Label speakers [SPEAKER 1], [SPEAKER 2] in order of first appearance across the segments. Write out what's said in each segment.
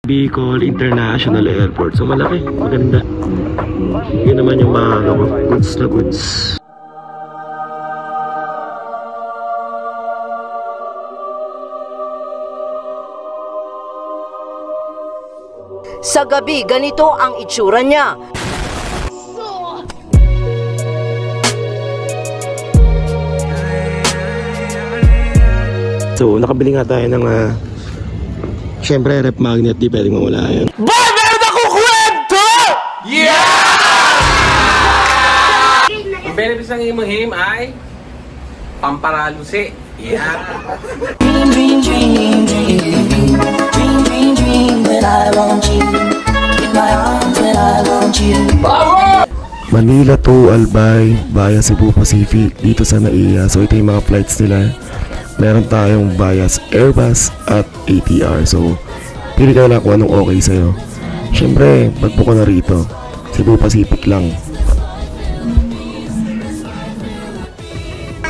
[SPEAKER 1] Bicol International Airport. So malaki, maganda. Yun naman yung mga goods na goods.
[SPEAKER 2] Sa gabi, ganito ang itsura niya.
[SPEAKER 1] So, nakabili nga tayo ng syempre rep magnet, di pwedeng mawala yan.
[SPEAKER 3] Boy, meron akong kwento! Yeah! Ang benefits ng imuhim ay pamparalusi. Yeah!
[SPEAKER 4] Dream, dream, dream, dream, dream, dream, dream, when I want you, in my arms when I want you.
[SPEAKER 1] Manila to Albay via Cebu Pacific dito sa NAIA. So ito yung mga flights nila. Meron tayong via Airbus at ATR. So pili ka lang kung anong okay sa'yo. Siyempre, pagbuko na rito, Cebu Pacific lang.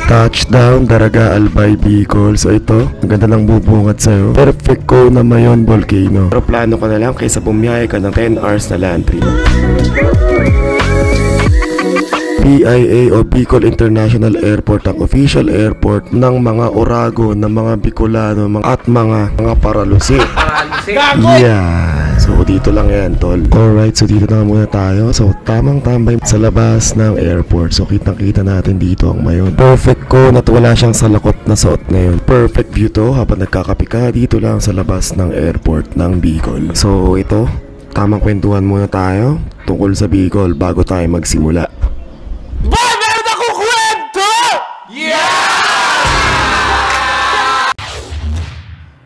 [SPEAKER 1] Touchdown, Daraga, Albay, Bicol. So ito, ang ganda ng bubungad sa'yo. Perfect ko na Mayon Volcano. Pero plano ka na lang kaysa bumiyahe ka ng 10 hours na land trip. BIA o Bicol International Airport ang official airport ng mga Orago, ng mga Bicolano at mga paralusi. Yeah, so dito lang yan, tol. Alright, so dito na muna tayo. So tamang tambay sa labas ng airport. So kitang-kita natin dito ang Mayon. Perfect ko na wala siyang salakot na suot ngayon. Perfect view to habang nagkakape ka dito lang sa labas ng airport ng Bicol. So ito, tamang kwentuhan muna tayo tungkol sa Bicol bago tayo magsimula.
[SPEAKER 3] Boy, meron akong kwento! Yeah!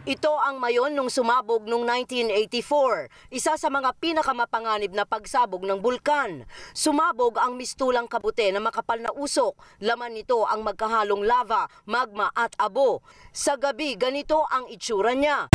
[SPEAKER 2] Ito ang Mayon nung sumabog noong 1984, isa sa mga pinakamapanganib na pagsabog ng bulkan. Sumabog ang mistulang kabute na makapal na usok. Laman nito ang magkahalong lava, magma at abo. Sa gabi, ganito ang itsura niya.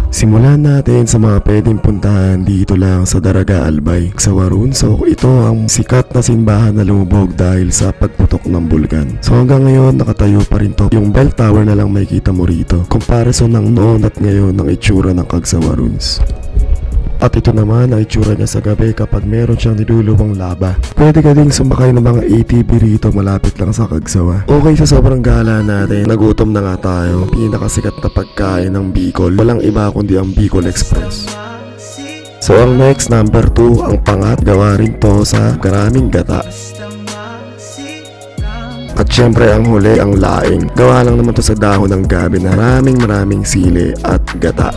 [SPEAKER 1] Simulan natin sa mga pwedeng puntahan dito lang sa Daraga, Albay, Aksawaron. So ito ang sikat na simbahan na lumubog dahil sa pagputok ng bulkan. So hanggang ngayon nakatayo pa rin to. Yung bell tower na lang makikita mo rito. Comparison ng noon at ngayon ng itsura ng Aksawarons. At ito naman ang itsura niya sa gabi kapag meron siyang niluluwang laba. Pwede ka ding sumakay ng mga ATV rito malapit lang sa Kagsawa. Okay, sa sobrang gala natin, nagutom na nga tayo. Pinakasikat na pagkain ng Bicol, walang iba kundi ang Bicol Express. So ang next, number 2, ang pangat, gawa rin to sa maraming gata. At syempre ang huli, ang laing. Gawa lang naman to sa dahon ng gabi na maraming sili at gata.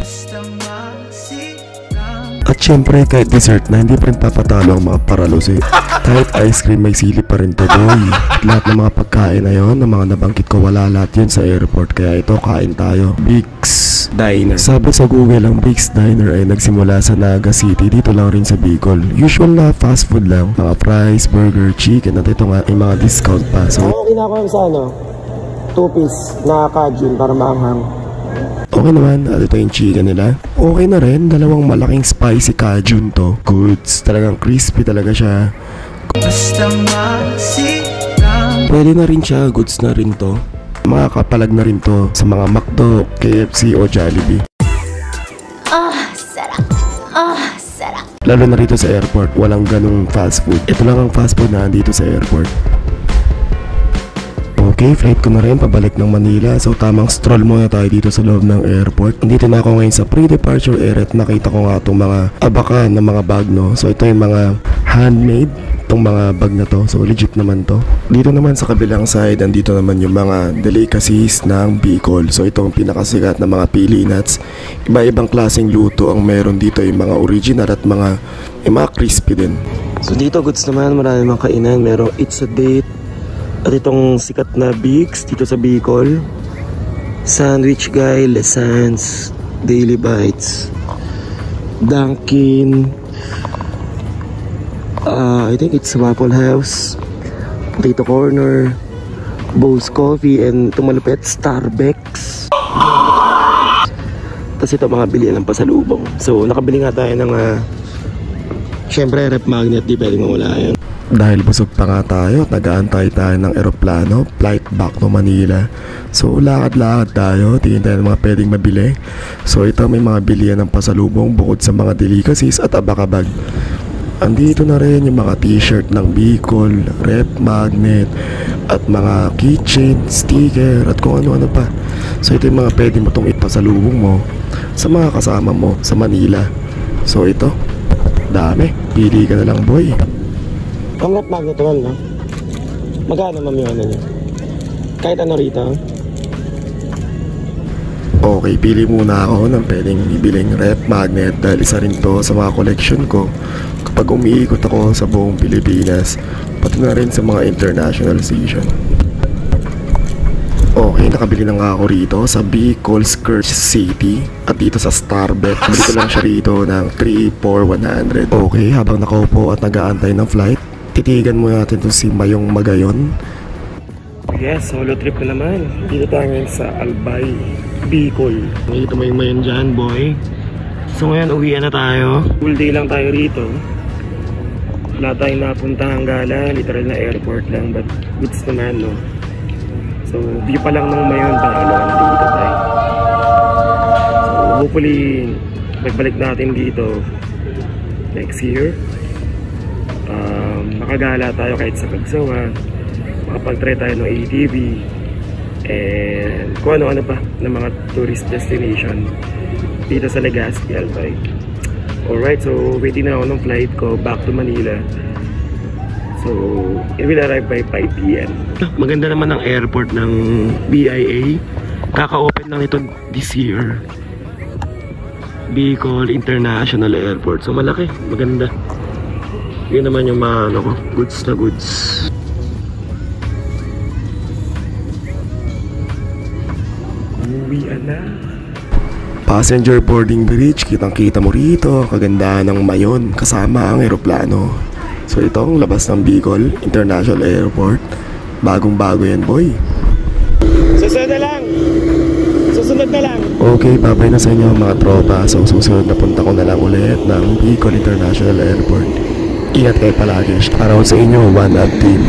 [SPEAKER 1] At syempre kahit dessert na hindi pa rin papatalo ang mga paralusi. Kahit ice cream may sili pa rin to, boy. Lahat ng mga pagkain na yon, ng mga nabanggit ko, wala lahat yun sa airport. Kaya ito, kain tayo. Big's Diner. Sabi sa Google, ang Big's Diner ay nagsimula sa Naga City, dito lang rin sa Bicol. Usual na fast food lang, mga fries, burger, chicken, at ito nga ay mga discount pa. So okay na ako sa 2-piece na kajun para maanghang. Okay naman, at ito yung chicken nila. Okay na rin, dalawang malaking spicy cajun to. Goods, talagang crispy talaga siya. Pwede na rin siya, goods na rin to. Makakapalag na rin to sa mga McDo, KFC o Jollibee.
[SPEAKER 4] Sarap. Sarap.
[SPEAKER 1] Lalo na rito sa airport, walang ganung fast food. Ito lang ang fast food na dito sa airport. Okay, flight ko na rin pabalik ng Manila. So tamang stroll muna tayo dito sa loob ng airport. Dito na ako ngayon sa pre-departure area at nakita ko nga itong mga abakan ng mga bag, no. So ito yung mga handmade, itong mga bag na to. So legit naman to. Dito naman sa kabilang side, andito naman yung mga delicacies ng Bicol. So ito ang pinakasikat na mga pili nuts. Iba-ibang klaseng luto ang meron dito, yung mga original at mga crispy din. So dito goods naman, marami mga kainan. Merong It's a Date. At itong sikat na Bigs dito sa Bicol, Sandwich Guy, Lesans, Daily Bites, Dunkin, I think it's Waffle House, Potato Corner, Bose Coffee, and itong malupit, Starbucks. Tapos ito mga bilihan ng pasalubong. So nakabili nga tayo ng syempre rep magnet, di pwedeng mawala yan. Dahil busog pa nga tayo, nag-aantay tayo ng eroplano, flight back to Manila. So lakad-lakad tayo, tingin tayo ng mga pwedeng mabili. So ito may mga bilihan ng pasalubong bukod sa mga delicacies at abakabag. Andito na rin yung mga t-shirt ng Bicol, rep magnet, at mga keychain, sticker, at kung ano-ano pa. So ito yung mga pwede mo itong ipasalubong mo sa mga kasama mo sa Manila. So ito, dami. Pili ka na lang, boy. Ang rep magnet one, no? Magkano ma'am yung ano nyo? Kahit ano rito? Okay, pili muna ako ng pwedeng bibiling rep magnet dahil isa rin to sa mga collection ko kapag umiikot ako sa buong Pilipinas, pati na rin sa mga international station. Okay, nakabili na nga ako rito sa Bicol Skirt City at dito sa Starbet. Bili ko lang siya rito ng 3,4,100. Okay, habang nakaupo at nag-aantay ng flight, titigan mo natin to si Mayong Magayon. Yes, solo trip na naman. Dito tayo ngayon sa Albay, Bicol. Dito may Mayon dyan, boy. So ngayon, uwian na tayo. Full day lang tayo rito. Wala tayong napuntahang gala, literal na airport lang, but goods naman, no? So, view pa lang ng Mayon, panalo na dito tayo. So, hopefully, magbalik natin dito next year. Makagala tayo kahit sa Pagsawa, makapag-try tayo ng ATV, and kung ano-ano pa ng mga tourist destination dito sa Legazpi, Albay. Alright, so waiting na ako ng flight ko back to Manila. So, it will arrive by 5 p.m. Maganda naman ang airport ng BIA. Kaka-open lang ito this year. Bicol International Airport. So, malaki. Maganda. Yun naman yung mga ano ko, goods na goods. Uwian na. Passenger boarding bridge, kitang-kita mo rito, kagandahan ng Mayon kasama ang eroplano. So ito ang labas ng Bicol International Airport. Bagong-bago yan, boy. Susunod na lang. Susunod na lang. Okay, babay na sa inyo mga tropa. So susunod na punta ko na lang ulit ng Bicol International Airport. Ingat kayo palagi. Para sa inyo, One Up Team.